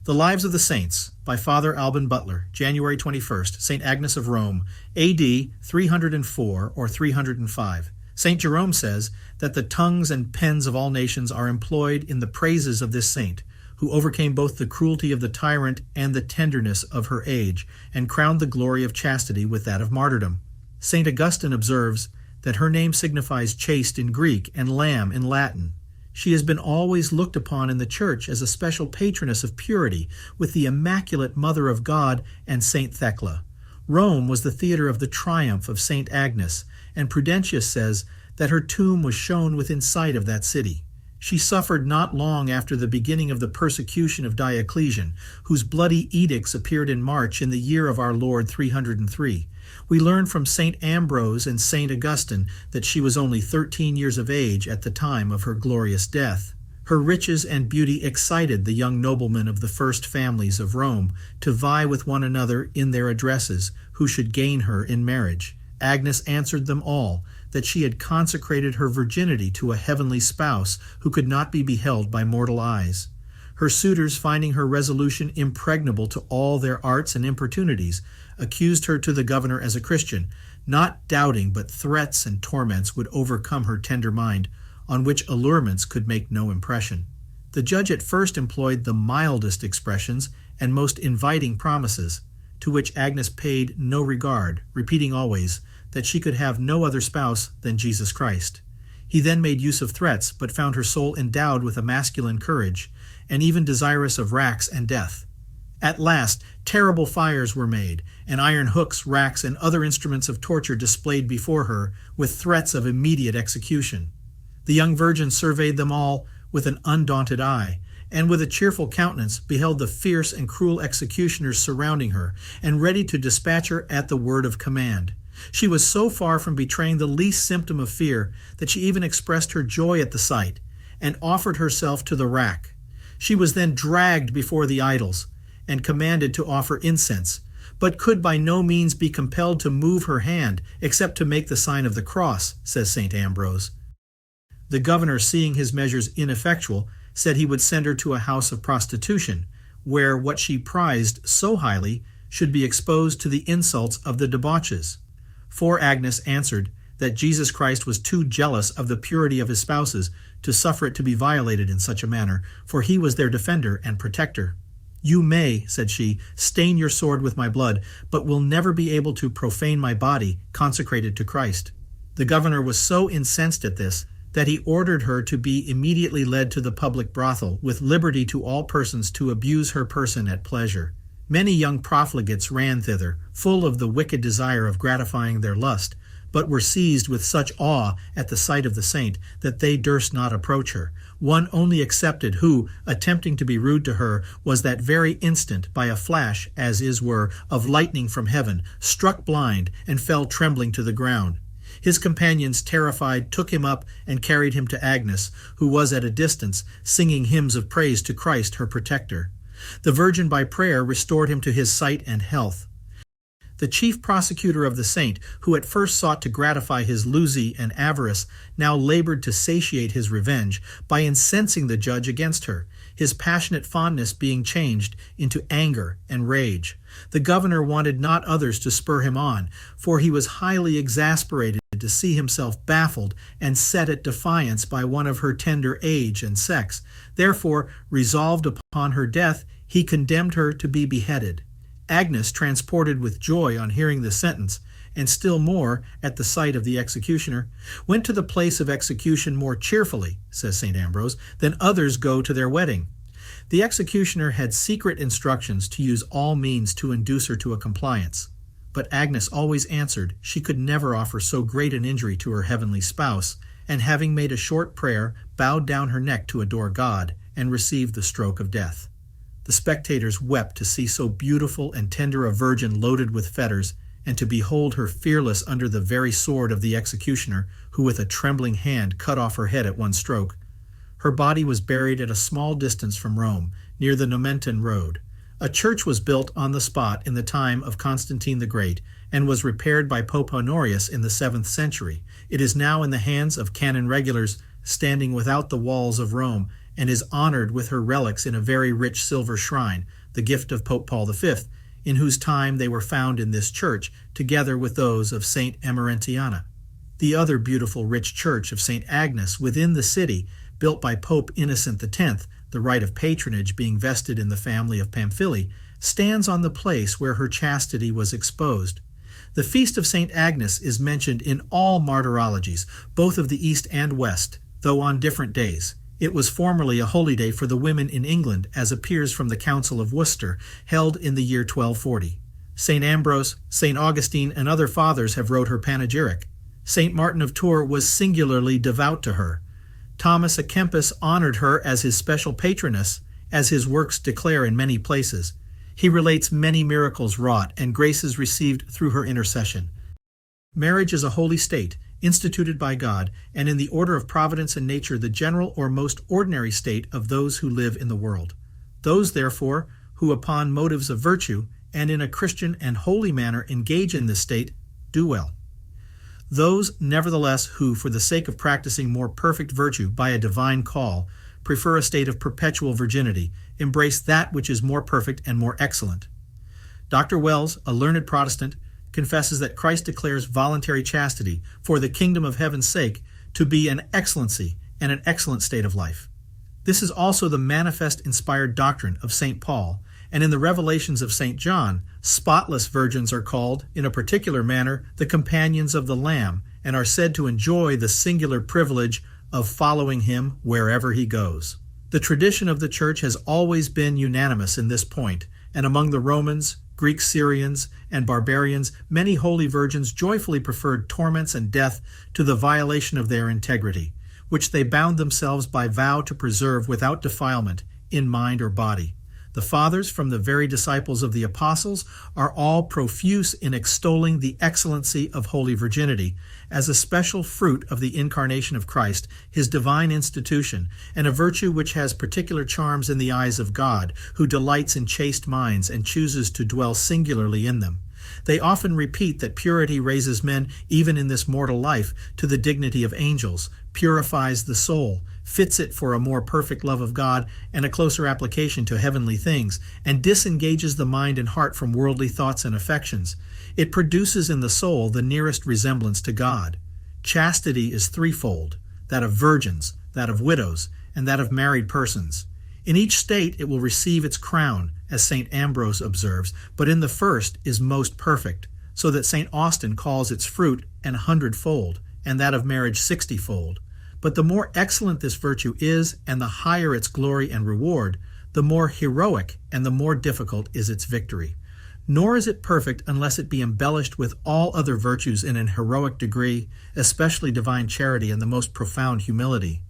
The Lives of the Saints by Father Alban Butler, January 21st, St Agnes of Rome, A.D. 304 or 305. St Jerome says that the tongues and pens of all nations are employed in the praises of this saint, who overcame both the cruelty of the tyrant and the tenderness of her age, and crowned the glory of chastity with that of martyrdom. St Augustine observes that her name signifies chaste in Greek and lamb in Latin. She has been always looked upon in the Church as a special patroness of purity, with the Immaculate Mother of God and Saint Thecla. Rome was the theater of the triumph of St Agnes, and Prudentius says that her tomb was shown within sight of that city. She suffered not long after the beginning of the persecution of Diocletian, whose bloody edicts appeared in March in the year of our Lord 303. We learn from St Ambrose and St Augustine that she was only 13 years of age at the time of her glorious death. Her riches and beauty excited the young noblemen of the first families of Rome to vie with one another in their addresses, who should gain her in marriage. Agnes answered them all that she had consecrated her virginity to a heavenly spouse who could not be beheld by mortal eyes. Her suitors, finding her resolution impregnable to all their arts and importunities, accused her to the governor as a Christian, not doubting but threats and torments would overcome her tender mind, on which allurements could make no impression. The judge at first employed the mildest expressions and most inviting promises, to which Agnes paid no regard, repeating always that she could have no other spouse than Jesus Christ. He then made use of threats, but found her soul endowed with a masculine courage, and even desirous of racks and death. At last, terrible fires were made, and iron hooks, racks, and other instruments of torture displayed before her, with threats of immediate execution. The young virgin surveyed them all with an undaunted eye, and with a cheerful countenance beheld the fierce and cruel executioners surrounding her, and ready to dispatch her at the word of command. She was so far from betraying the least symptom of fear that she even expressed her joy at the sight, and offered herself to the rack. She was then dragged before the idols, and commanded to offer incense, but could by no means be compelled to move her hand, except to make the sign of the cross, says St Ambrose. The governor, seeing his measures ineffectual, said he would send her to a house of prostitution, where what she prized so highly should be exposed to the insults of the debauches. For Agnes answered that Jesus Christ was too jealous of the purity of his spouses to suffer it to be violated in such a manner, for he was their defender and protector. "You may," said she, "stain your sword with my blood, but will never be able to profane my body, consecrated to Christ." The governor was so incensed at this that he ordered her to be immediately led to the public brothel, with liberty to all persons to abuse her person at pleasure. Many young profligates ran thither, full of the wicked desire of gratifying their lust, but were seized with such awe at the sight of the saint that they durst not approach her. One only excepted, who, attempting to be rude to her, was that very instant, by a flash, as is were, of lightning from heaven, struck blind, and fell trembling to the ground. His companions, terrified, took him up and carried him to Agnes, who was at a distance, singing hymns of praise to Christ, her protector. The Virgin by prayer restored him to his sight and health. The chief prosecutor of the saint, who at first sought to gratify his luzy and avarice, now labored to satiate his revenge by incensing the judge against her, his passionate fondness being changed into anger and rage. The governor wanted not others to spur him on, for he was highly exasperated to see himself baffled and set at defiance by one of her tender age and sex. Therefore, resolved upon her death, he condemned her to be beheaded. Agnes, transported with joy on hearing the sentence, and still more at the sight of the executioner, went to the place of execution more cheerfully, says St Ambrose, than others go to their wedding. The executioner had secret instructions to use all means to induce her to a compliance, but Agnes always answered she could never offer so great an injury to her heavenly spouse, and having made a short prayer, bowed down her neck to adore God, and received the stroke of death. The spectators wept to see so beautiful and tender a virgin loaded with fetters, and to behold her fearless under the very sword of the executioner, who with a trembling hand cut off her head at one stroke. Her body was buried at a small distance from Rome, near the Nomentan road. A church was built on the spot in the time of Constantine the Great, and was repaired by Pope Honorius in the 7th century. It is now in the hands of canon regulars, standing without the walls of Rome, and is honored with her relics in a very rich silver shrine, the gift of Pope Paul V, in whose time they were found in this church, together with those of St. Emerentiana. The other beautiful rich church of St. Agnes within the city, built by Pope Innocent X, the right of patronage being vested in the family of Pamphili, stands on the place where her chastity was exposed. The feast of St. Agnes is mentioned in all martyrologies, both of the East and West, though on different days. It was formerly a holy day for the women in England, as appears from the Council of Worcester, held in the year 1240. St. Ambrose, St. Augustine, and other fathers have wrote her panegyric. St. Martin of Tours was singularly devout to her. Thomas à Kempis honored her as his special patroness, as his works declare in many places. He relates many miracles wrought and graces received through her intercession. Marriage is a holy state, instituted by God, and in the order of providence and nature the general or most ordinary state of those who live in the world. Those, therefore, who upon motives of virtue, and in a Christian and holy manner engage in this state, do well. Those, nevertheless, who, for the sake of practicing more perfect virtue by a divine call, prefer a state of perpetual virginity, embrace that which is more perfect and more excellent. Dr. Wells, a learned Protestant, confesses that Christ declares voluntary chastity, for the kingdom of heaven's sake, to be an excellency and an excellent state of life. This is also the manifest inspired doctrine of St. Paul, and in the revelations of St. John, spotless virgins are called, in a particular manner, the companions of the Lamb, and are said to enjoy the singular privilege of following him wherever he goes. The tradition of the Church has always been unanimous in this point, and among the Romans, Greek Syrians, and barbarians, many holy virgins joyfully preferred torments and death to the violation of their integrity, which they bound themselves by vow to preserve without defilement, in mind or body. The Fathers, from the very disciples of the Apostles, are all profuse in extolling the excellency of holy virginity, as a special fruit of the incarnation of Christ, his divine institution, and a virtue which has particular charms in the eyes of God, who delights in chaste minds and chooses to dwell singularly in them. They often repeat that purity raises men, even in this mortal life, to the dignity of angels, purifies the soul, fits it for a more perfect love of God and a closer application to heavenly things, and disengages the mind and heart from worldly thoughts and affections. It produces in the soul the nearest resemblance to God. Chastity is threefold: that of virgins, that of widows, and that of married persons. In each state it will receive its crown, as St. Ambrose observes, but in the first is most perfect, so that St. Austin calls its fruit 100-fold, and that of marriage 60-fold. But the more excellent this virtue is, and the higher its glory and reward, the more heroic and the more difficult is its victory. Nor is it perfect unless it be embellished with all other virtues in an heroic degree, especially divine charity and the most profound humility.